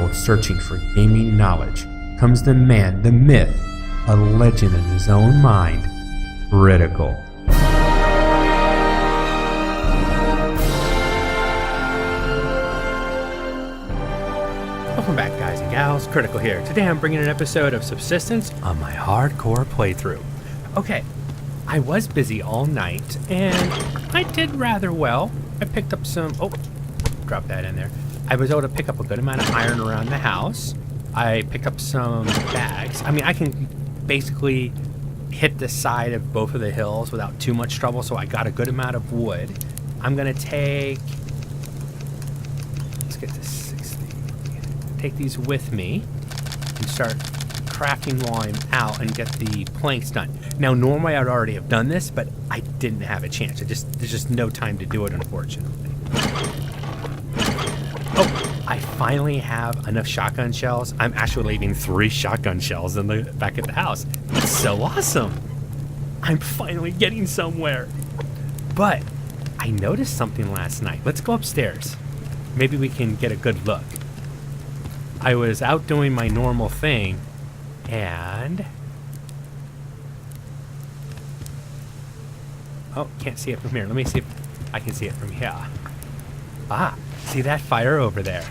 world searching for gaming knowledge comes the man, the myth, a legend in his own mind, Critical. Welcome back, guys and gals. Critical here. Today I'm bringing an episode of Subsistence on my hardcore playthrough. Okay, I was busy all night and I did rather well. I picked up some... Oh, drop that in there. I was able to pick up a good amount of iron around the house. I picked up some bags. I mean, I can basically hit the side of both of the hills without too much trouble, so I got a good amount of wood. I'm gonna take... Let's get to 60. Take these with me and start crafting while I'm out and get the planks done. Now, normally I'd already have done this, but I didn't have a chance. There's just no time to do it, unfortunately. Oh, I finally have enough shotgun shells. I'm actually leaving 3 shotgun shells in the back of the house. It's so awesome. I'm finally getting somewhere. But I noticed something last night. Let's go upstairs. Maybe we can get a good look. I was out doing my normal thing, and... Oh, can't see it from here. Let me see if I can see it from here. Ah, see that fire over there?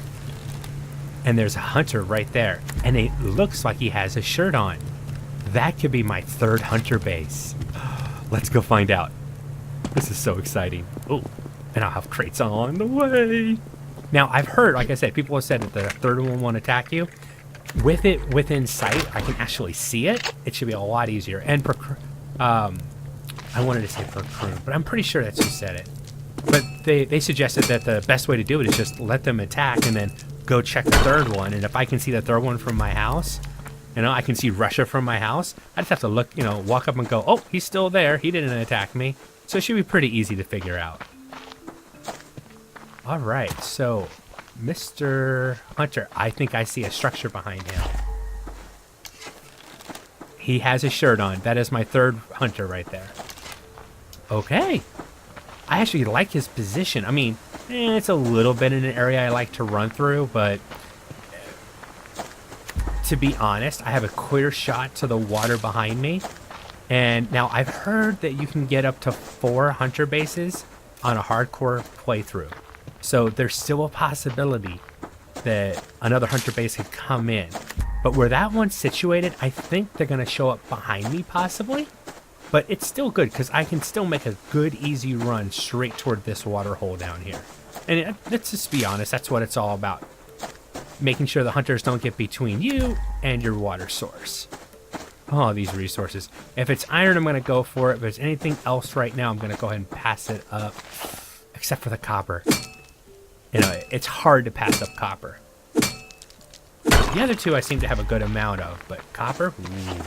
And there's a hunter right there, and it looks like he has a shirt on. That could be my 3rd hunter base. Let's go find out. This is so exciting. Oh, and I'll have crates along the way. Now, I've heard, like I said, people have said that the 3rd one won't attack you. With it within sight, I can actually see it. It should be a lot easier. And I wanted to say per croon, but I'm pretty sure that's who said it. But they suggested that the best way to do it is just let them attack and then go check the 3rd one. And if I can see the 3rd one from my house, you know, I can see Russia from my house, I just have to look, you know, walk up and go, oh, he's still there. He didn't attack me. So it should be pretty easy to figure out. All right, so Mr. Hunter, I think I see a structure behind him. He has a shirt on. That is my 3rd hunter right there. Okay. I actually like his position. I mean, it's a little bit in an area I like to run through, but to be honest, I have a clear shot to the water behind me. And now I've heard that you can get up to 4 hunter bases on a hardcore playthrough. So there's still a possibility that another hunter base could come in. But where that one's situated, I think they're going to show up behind me possibly. But it's still good because I can still make a good, easy run straight toward this water hole down here. And let's just be honest, that's what it's all about. Making sure the hunters don't get between you and your water source. Oh, these resources. If it's iron, I'm going to go for it. If there's anything else right now, I'm going to go ahead and pass it up. Except for the copper. You know, it's hard to pass up copper. The other 2 I seem to have a good amount of, but copper? Ooh.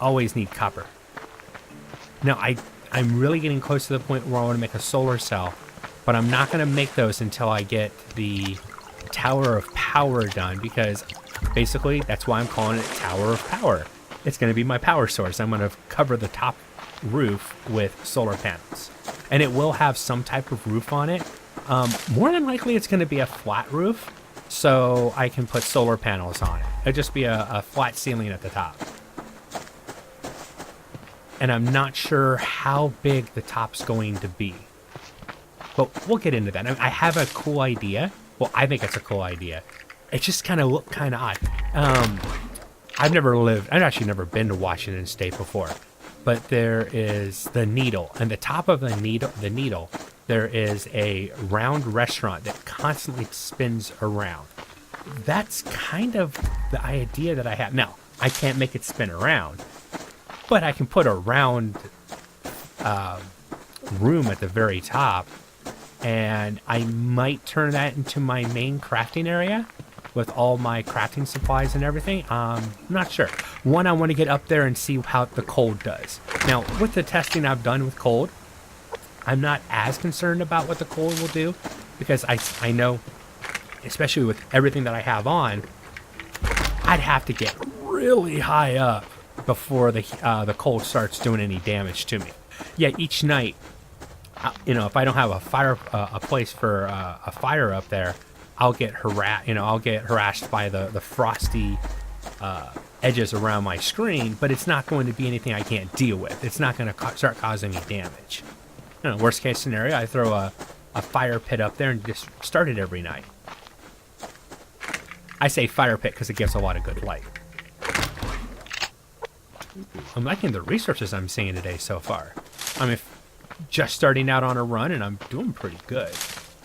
Always need copper. Now, I'm really getting close to the point where I want to make a solar cell, but I'm not going to make those until I get the Tower of Power done, because basically that's why I'm calling it Tower of Power. It's going to be my power source. I'm going to cover the top roof with solar panels, and it will have some type of roof on it. More than likely it's going to be a flat roof, so I can put solar panels on it. It'll just be a flat ceiling at the top. And I'm not sure how big the top's going to be, but we'll get into that. I have a cool idea. Well, I think it's a cool idea. It just kind of looked kind of odd. I've actually never been to Washington State before, but there is the Needle, and the top of the needle, there is a round restaurant that constantly spins around. That's kind of the idea that I have. Now, I can't make it spin around, but I can put a round room at the very top, and I might turn that into my main crafting area with all my crafting supplies and everything. I'm not sure. One, I want to get up there and see how the cold does. Now, with the testing I've done with cold, I'm not as concerned about what the cold will do, because I know, especially with everything that I have on, I'd have to get really high up before the cold starts doing any damage to me. Yeah, each night, you know, if I don't have a place for a fire up there, I'll get harassed by the frosty edges around my screen, but it's not going to be anything I can't deal with. It's not going to start causing me damage. Worst case scenario, I throw a fire pit up there and just start it every night. I say fire pit because it gives a lot of good light. I'm liking the resources I'm seeing today so far. I'm just starting out on a run, and I'm doing pretty good.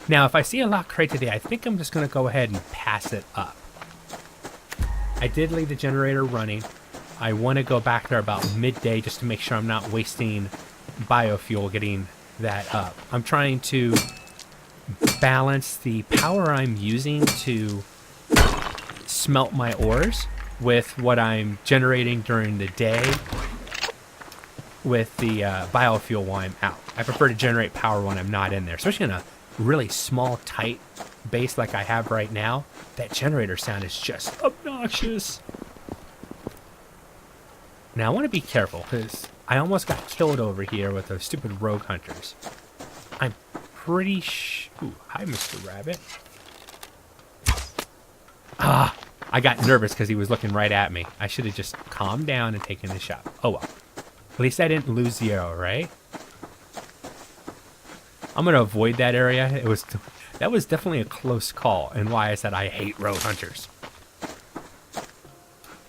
Now, if I see a locked crate today, I think I'm just going to go ahead and pass it up. I did leave the generator running. I want to go back there about midday just to make sure I'm not wasting biofuel getting that up. I'm trying to balance the power I'm using to smelt my ores with what I'm generating during the day with the biofuel while I'm out. I prefer to generate power when I'm not in there, especially in a really small, tight base like I have right now. That generator sound is just obnoxious. Now I want to be careful because I almost got killed over here with those stupid rogue hunters. I'm pretty Ooh, hi, Mr. Rabbit. I got nervous because he was looking right at me. I should have just calmed down and taken the shot. Oh well. At least I didn't lose the arrow, right? I'm going to avoid that area. That was definitely a close call, and why I said I hate rogue hunters.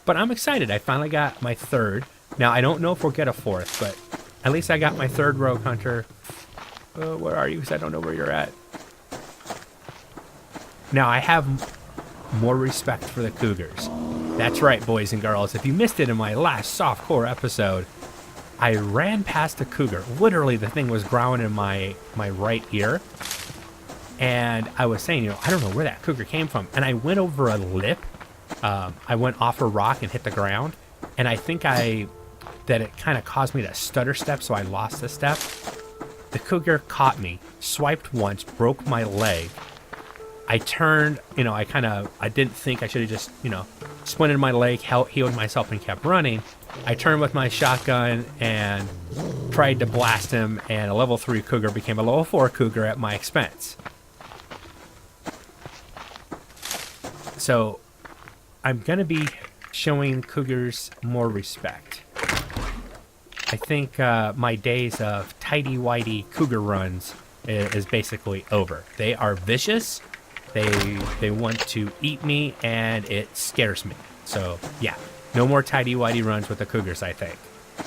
But I'm excited. I finally got my third. Now, I don't know if we'll get a fourth, but at least I got my third rogue hunter. Where are you? Because I don't know where you're at. Now, I have more respect for the cougars. That's right, boys and girls. If you missed it in my last softcore episode, I ran past a cougar. Literally, the thing was growling in my right ear. And I was saying, I don't know where that cougar came from. And I went over a lip. I went off a rock and hit the ground. And I think that it kind of caused me to stutter step, so I lost the step. The cougar caught me, swiped once, broke my leg. I turned, I didn't think I should have just, splinted my leg, healed myself, and kept running. I turned with my shotgun and tried to blast him, and a level 3 cougar became a level 4 cougar at my expense. So, I'm going to be showing cougars more respect. I think my days of tighty-whitey cougar runs is basically over. They are vicious. They want to eat me, and it scares me. So, yeah, no more tighty-whitey runs with the cougars, I think.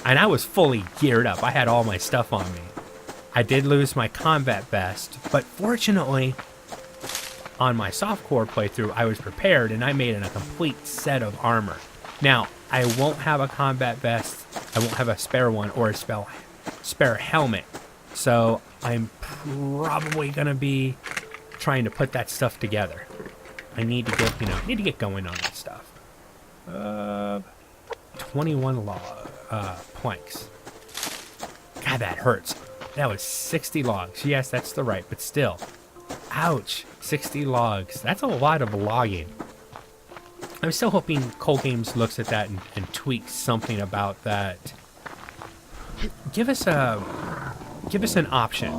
And I was fully geared up. I had all my stuff on me. I did lose my combat vest, but fortunately, on my softcore playthrough, I was prepared, and I made a complete set of armor. Now, I won't have a combat vest. I won't have a spare one or a spare helmet. So, I'm probably going to be trying to put that stuff together. I need to get going on that stuff. 21 planks. God, that hurts. That was 60 logs. Yes, that's the right, but still. Ouch. 60 logs. That's a lot of logging. I'm still hoping Cold Games looks at that and tweaks something about that. Give us an option.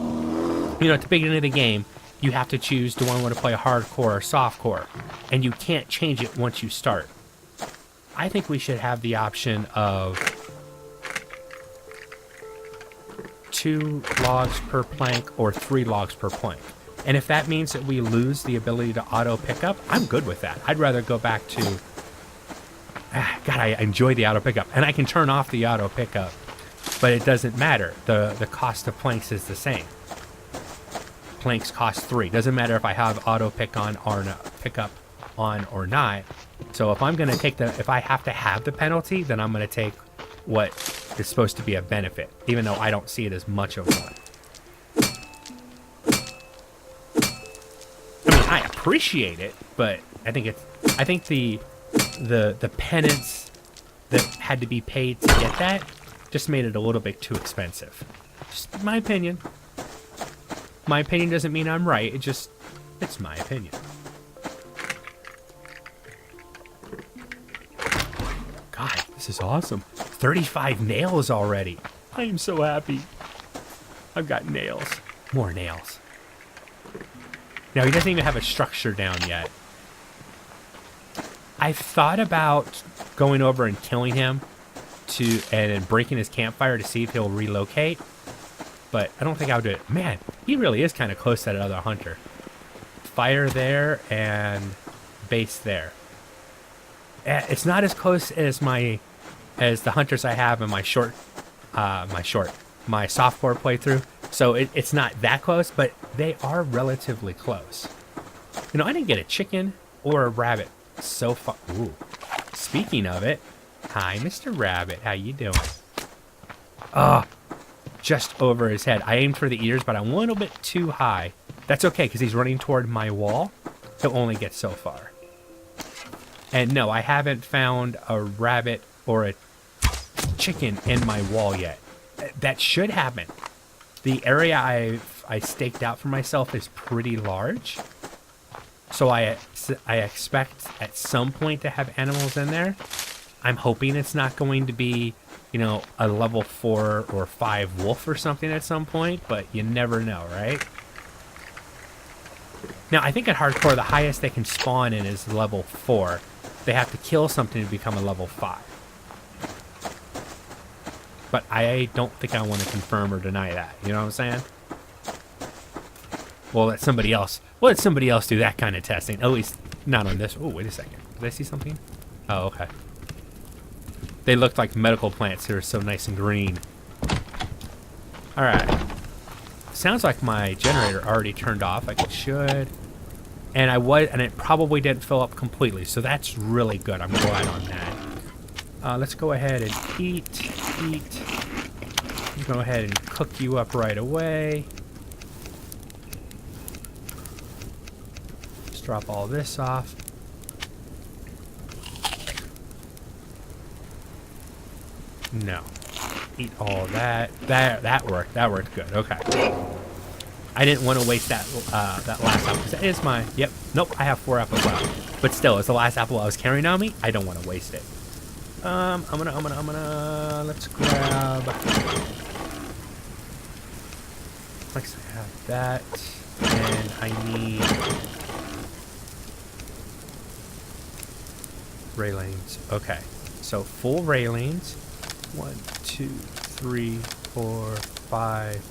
At the beginning of the game, you have to choose, do I want to play hardcore or softcore? And you can't change it once you start. I think we should have the option of 2 logs per plank or 3 logs per plank. And if that means that we lose the ability to auto pickup, I'm good with that. I'd rather go back to... God, I enjoy the auto pickup. And I can turn off the auto pickup, but it doesn't matter. The cost of planks is the same. Planks cost 3. Doesn't matter if I have auto pickup on or not. So if I'm going to if I have to have the penalty, then I'm going to take what is supposed to be a benefit, even though I don't see it as much of one. I mean, I appreciate it, but I think the penance that had to be paid to get that just made it a little bit too expensive. Just my opinion. My opinion doesn't mean I'm right. It's my opinion. God, this is awesome. 35 nails already. I am so happy. I've got nails. More nails. Now, he doesn't even have a structure down yet. I've thought about going over and killing him and breaking his campfire to see if he'll relocate, but I don't think I'll do it. Man, he really is kind of close to that other hunter. Fire there and base there. It's not as close as the hunters I have in my softcore playthrough. So it's not that close, but they are relatively close. You know, I didn't get a chicken or a rabbit so far. Ooh. Speaking of it, hi, Mr. Rabbit. How you doing? Oh, just over his head. I aimed for the ears, but I'm a little bit too high. That's okay, because he's running toward my wall. He'll only get so far. And no, I haven't found a rabbit or a chicken in my wall yet. That should happen. The area I staked out for myself is pretty large. So I expect at some point to have animals in there. I'm hoping it's not going to be, you know, a level 4 or 5 wolf or something at some point, but you never know, right? Now, I think at hardcore, the highest they can spawn in is level 4. They have to kill something to become a level 5. But I don't think I want to confirm or deny that. You know what I'm saying? We'll let somebody else do that kind of testing. At least not on this. Oh, wait a second. Did I see something? Oh, okay. They looked like medical plants. They were so nice and green. All right. Sounds like my generator already turned off. Like it should. And it probably didn't fill up completely. So that's really good. I'm glad on that. Let's go ahead and eat. Go ahead and cook you up right away. Just drop all this off. No. Eat all that. That worked. That worked good. Okay. I didn't want to waste that last apple, because that is my... Yep. Nope, I have 4 apples left. But still, it's the last apple I was carrying on me. I don't want to waste it. I'm gonna... Let's grab... Let's have that. And I need... railings. Okay. So, full railings. 1, 2, 3, 4, 5...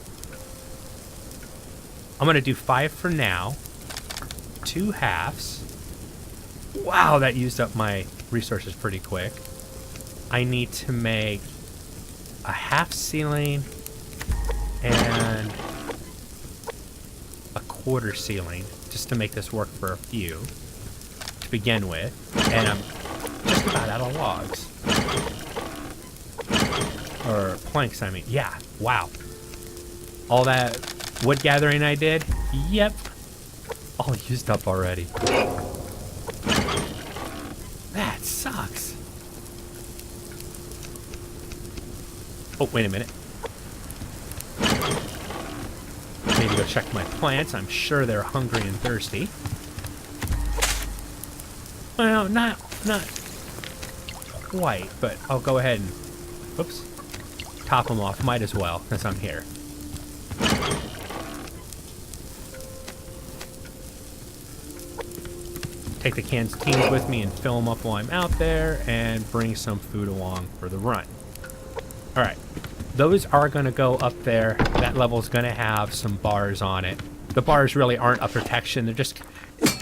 I'm going to do 5 for now. 2 halves. Wow, that used up my resources pretty quick. I need to make a half ceiling and a quarter ceiling just to make this work for a few to begin with. And I'm just about out of logs. Or planks, I mean. Yeah, wow. All that wood gathering I did? Yep. All used up already. That sucks. Oh, wait a minute. Maybe go check my plants. I'm sure they're hungry and thirsty. Well, not quite, but I'll go ahead and, oops, top them off. Might as well, since I'm here. Take the canteens with me and fill them up while I'm out there, and bring some food along for the run. All right, those are going to go up there. That level's going to have some bars on it. The bars really aren't a protection. They're just,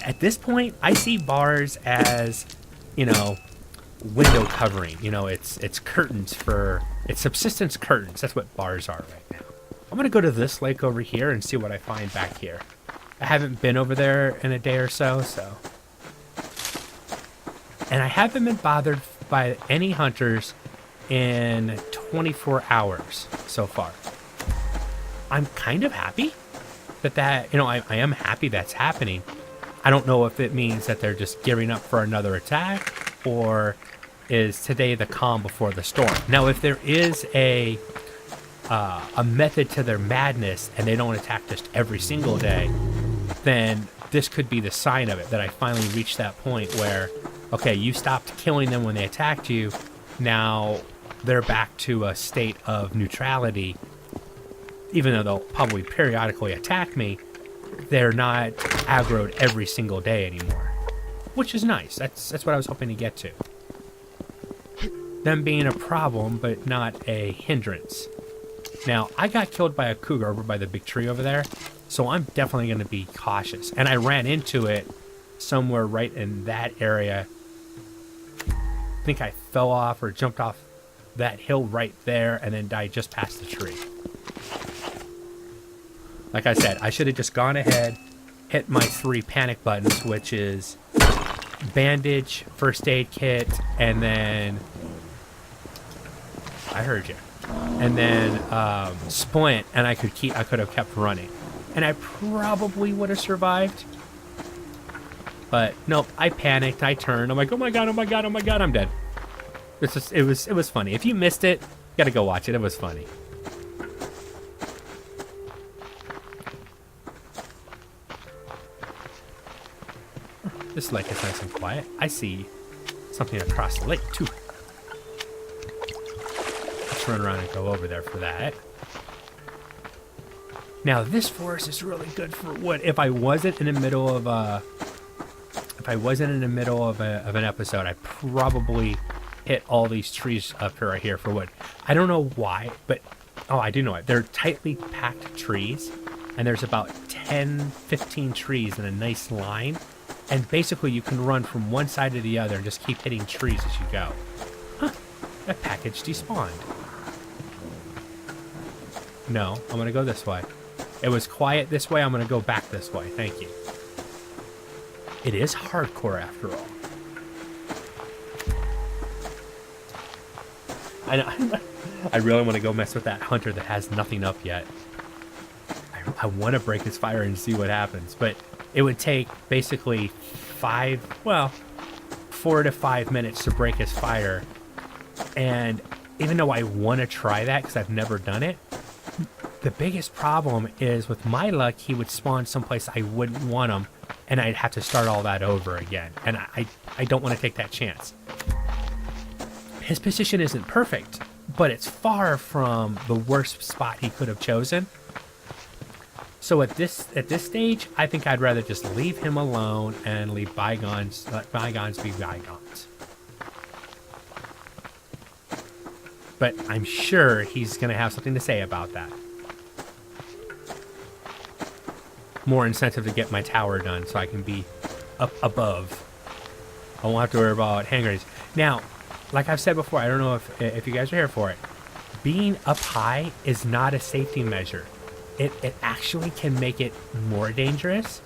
at this point, I see bars as, you know, window covering. You know, it's curtains for, it's subsistence curtains. That's what bars are right now. I'm going to go to this lake over here and see what I find back here. I haven't been over there in a day or so. And I haven't been bothered by any hunters in 24 hours so far. I'm kind of happy that, you know, I am happy that's happening. I don't know if it means that they're just gearing up for another attack, or is today the calm before the storm. Now, if there is a method to their madness and they don't attack just every single day, then this could be the sign of it, that I finally reached that point where, okay, you stopped killing them when they attacked you. Now they're back to a state of neutrality. Even though they'll probably periodically attack me, they're not aggroed every single day anymore, which is nice. That's what I was hoping to get to. Them being a problem, but not a hindrance. Now, I got killed by a cougar over by the big tree over there, so I'm definitely going to be cautious. And I ran into it somewhere right in that area. I think I fell off or jumped off that hill right there and then died just past the tree. Like I said, I should have just gone ahead, hit my 3 panic buttons, which is bandage, first aid kit, and then... I heard you. And then splint, and I could have kept running. And I probably would have survived. But nope, I panicked, I turned, I'm like, oh my god, I'm dead. It was funny. If you missed it, you gotta go watch it. It was funny. This lake is nice and quiet. I see something across the lake too. Let's run around and go over there for that. Now this forest is really good for wood. If I wasn't in the middle of an episode, I probably hit all these trees up right here for wood. I don't know why, but I do know it. They're tightly packed trees, and there's about 10, 15 trees in a nice line, and basically you can run from one side to the other and just keep hitting trees as you go. Huh, that package despawned. No, I'm gonna go this way. It was quiet this way, I'm gonna go back this way. Thank you. It is hardcore after all. I really want to go mess with that hunter that has nothing up yet. I want to break his fire and see what happens, but it would take basically 4 to 5 minutes to break his fire. And even though I want to try that because I've never done it, the biggest problem is with my luck, he would spawn someplace I wouldn't want him, and I'd have to start all that over again. And I don't want to take that chance. His position isn't perfect, but it's far from the worst spot he could have chosen. So at this stage, I think I'd rather just leave him alone and let bygones be bygones. But I'm sure he's going to have something to say about that. More incentive to get my tower done so I can be up above. I won't have to worry about hand grenades. Now, like I've said before, I don't know if you guys are here for it. Being up high is not a safety measure. It actually can make it more dangerous,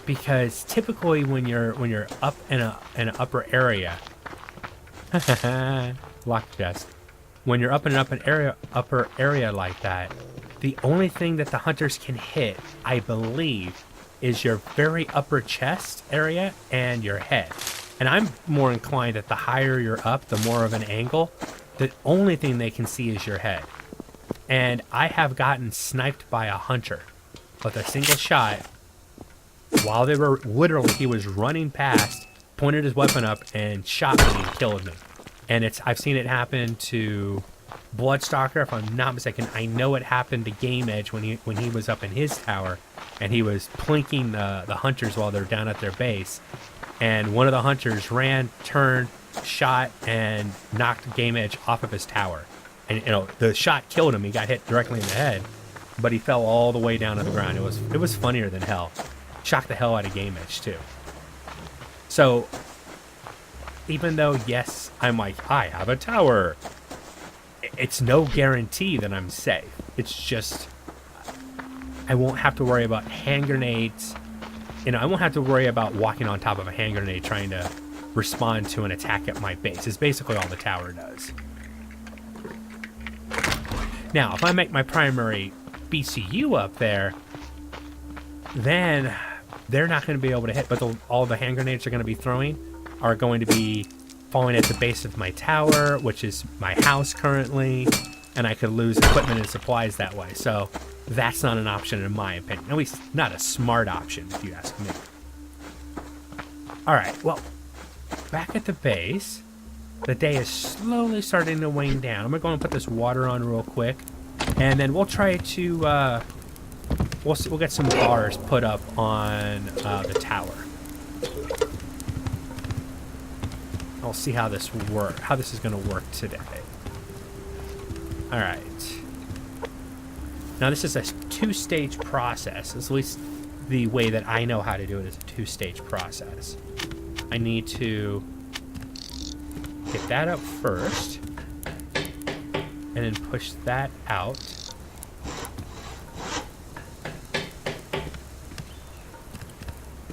because typically when you're up in an upper area, lock chest. When you're up in an upper area like that, the only thing that the hunters can hit, I believe, is your very upper chest area and your head. And I'm more inclined that the higher you're up, the more of an angle, the only thing they can see is your head. And I have gotten sniped by a hunter with a single shot while they were he was running past, pointed his weapon up and shot me and killed me. And I've seen it happen to Bloodstalker, if I'm not mistaken. I know it happened to Game Edge when he was up in his tower and he was plinking the hunters while they're down at their base. And one of the hunters ran, turned, shot, and knocked Game Edge off of his tower. And the shot killed him. He got hit directly in the head, but he fell all the way down to the ground. It was funnier than hell. Shocked the hell out of Game Edge too. So even though, yes, I'm like, I have a tower, it's no guarantee that I'm safe. It's just, I won't have to worry about hand grenades. I won't have to worry about walking on top of a hand grenade trying to respond to an attack at my base. It's basically all the tower does. Now, if I make my primary BCU up there, then they're not going to be able to hit, but all the hand grenades are going to be throwing are going to be falling at the base of my tower, which is my house currently, and I could lose equipment and supplies that way. So that's not an option in my opinion. At least not a smart option, if you ask me. All right, well, back at the base, the day is slowly starting to wane down. I'm going to go and put this water on real quick, and then we'll try to we'll get some bars put up on the tower. I'll see how this is going to work today. All right. Now this is a two-stage process. At least the way that I know how to do it is a two-stage process. I need to get that up first, and then push that out.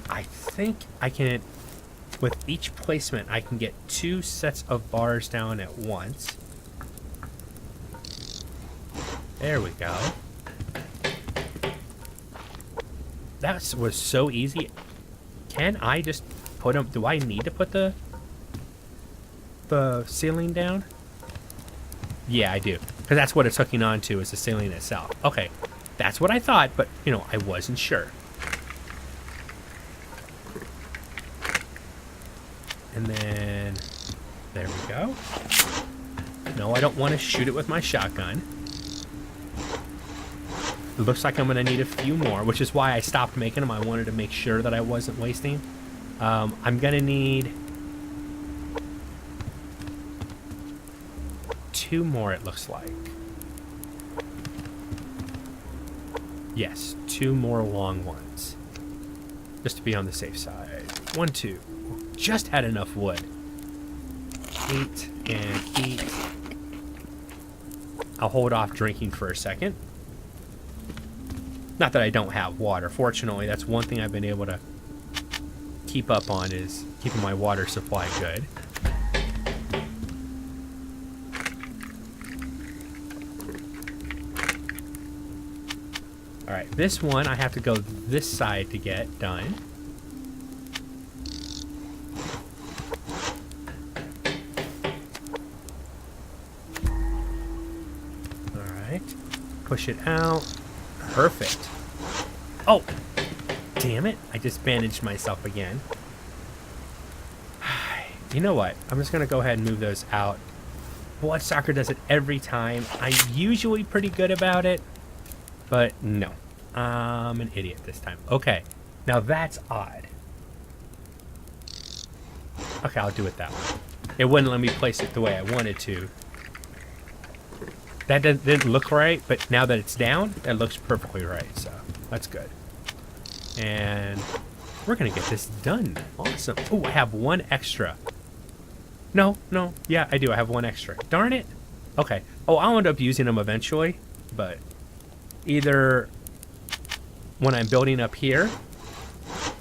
I think I can, with each placement, I can get 2 sets of bars down at once. There we go. That was so easy. Can I just put them? Do I need to put the ceiling down? Yeah, I do. Because that's what it's hooking onto, is the ceiling itself. Okay, that's what I thought, but, you know, I wasn't sure. And then, there we go. No, I don't want to shoot it with my shotgun. It looks like I'm going to need a few more, which is why I stopped making them. I wanted to make sure that I wasn't wasting. I'm going to need 2 more, it looks like. Yes, 2 more long ones. Just to be on the safe side. 1, 2. Just had enough wood. 8 and 8. I'll hold off drinking for a second. Not that I don't have water. Fortunately, that's one thing I've been able to keep up on, is keeping my water supply good. All right, this one I have to go this side to get done. All right, push it out. Perfect. Oh, damn it. I just bandaged myself again. You know what? I'm just going to go ahead and move those out. Bloodsucker does it every time. I'm usually pretty good about it, but no. I'm an idiot this time. Okay, now that's odd. Okay, I'll do it that way. It wouldn't let me place it the way I wanted to. That didn't look right, but now that it's down, it looks perfectly right, so that's good. And we're gonna get this done. Awesome. Oh, I have 1 extra. No, yeah, I do. I have 1 extra. Darn it. Okay. Oh, I'll end up using them eventually, but either when I'm building up here,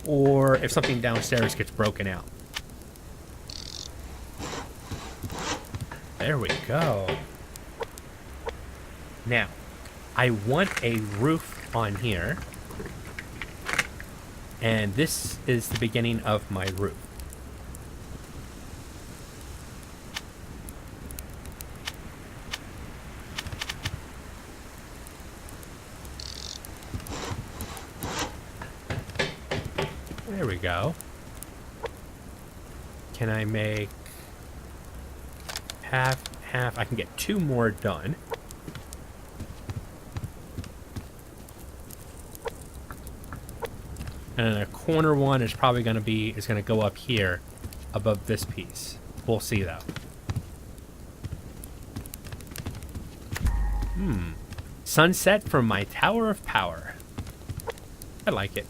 or if something downstairs gets broken out. There we go. Now, I want a roof on here, and this is the beginning of my roof. There we go. Can I make half? I can get 2 more done. And then a corner one is probably going to go up here above this piece. We'll see though. Sunset from my tower of power. I like it.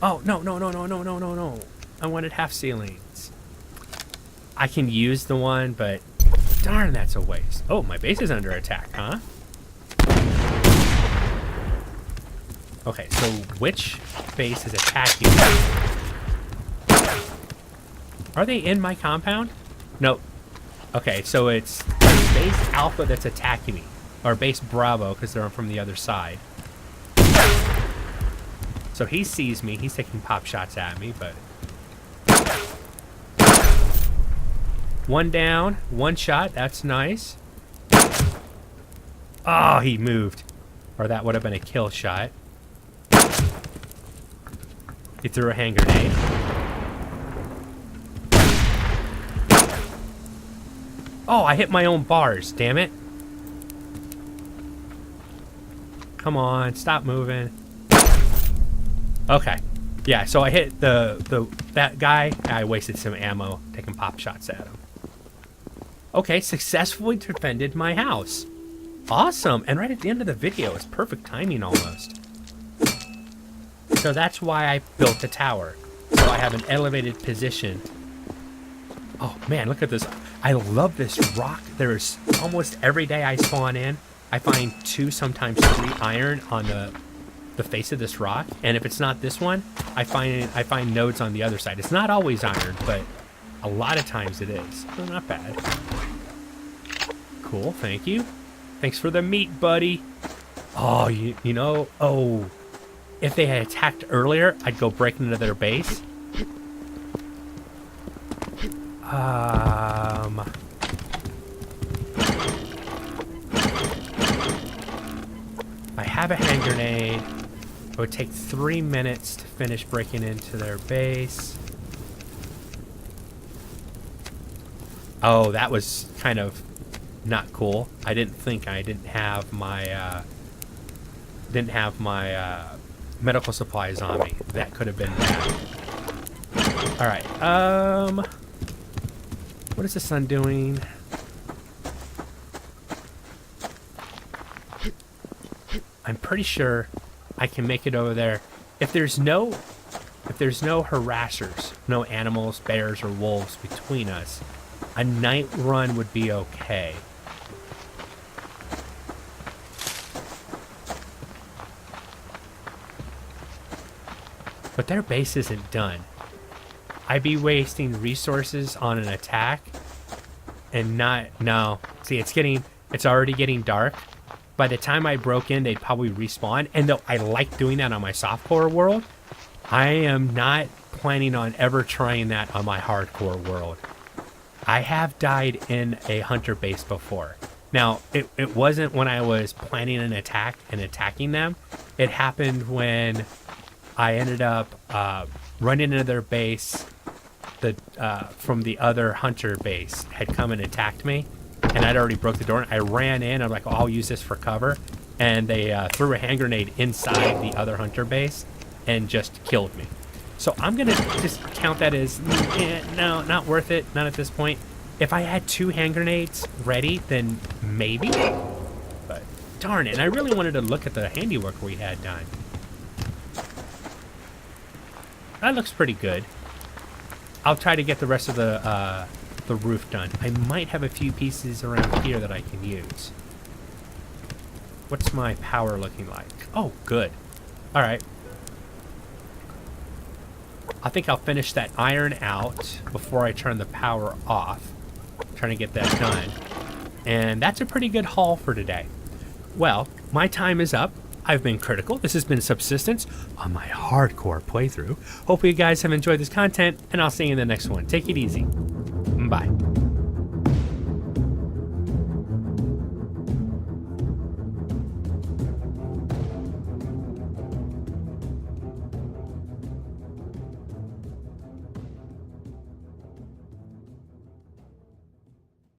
Oh, no. I wanted half ceilings. I can use the one, but darn, that's a waste. Oh, my base is under attack, huh? Okay, so which base is attacking? Are they in my compound? Nope. Okay, so it's base Alpha that's attacking me. Or base Bravo, because they're from the other side. So he sees me. He's taking pop shots at me, but... 1 down, 1 shot. That's nice. Oh, he moved. Or that would have been a kill shot. He threw a hand grenade. Oh, I hit my own bars, damn it. Come on, stop moving. Okay. Yeah, so I hit that guy. I wasted some ammo taking pop shots at him. Okay, successfully defended my house. Awesome. And right at the end of the video, it's perfect timing almost. So that's why I built the tower. So I have an elevated position. Oh man, look at this. I love this rock. There's almost every day I spawn in, I find 2, sometimes 3 iron on the face of this rock. And if it's not this one, I find nodes on the other side. It's not always iron, but a lot of times it is. So not bad. Cool, thank you. Thanks for the meat, buddy. Oh, you know, oh, if they had attacked earlier, I'd go break into their base. I have a hand grenade. It would take 3 minutes to finish breaking into their base. Oh, that was kind of not cool. I didn't think I didn't have my medical supplies on me. That could have been bad. All right. What is the sun doing? I'm pretty sure I can make it over there. If there's no harassers, no animals, bears, or wolves between us, a night run would be okay. But their base isn't done. I'd be wasting resources on an attack and no. See, it's already getting dark. By the time I broke in, they'd probably respawn. And though I like doing that on my softcore world, I am not planning on ever trying that on my hardcore world. I have died in a hunter base before. Now, it wasn't when I was planning an attack and attacking them. It happened when I ended up running into their base. From the other hunter base had come and attacked me, and I'd already broke the door. I ran in. I'm like, oh, I'll use this for cover, and they threw a hand grenade inside the other hunter base and just killed me. So I'm gonna just count that as no, not worth it. Not at this point. If I had 2 hand grenades ready, then maybe. But darn it! And I really wanted to look at the handiwork we had done. That looks pretty good. I'll try to get the rest of the roof done. I might have a few pieces around here that I can use. What's my power looking like? Oh, good. All right. I think I'll finish that iron out before I turn the power off. I'm trying to get that done. And that's a pretty good haul for today. Well, my time is up. I've been Critical. This has been Subsistence on my hardcore playthrough. Hopefully you guys have enjoyed this content, and I'll see you in the next one. Take it easy. Bye.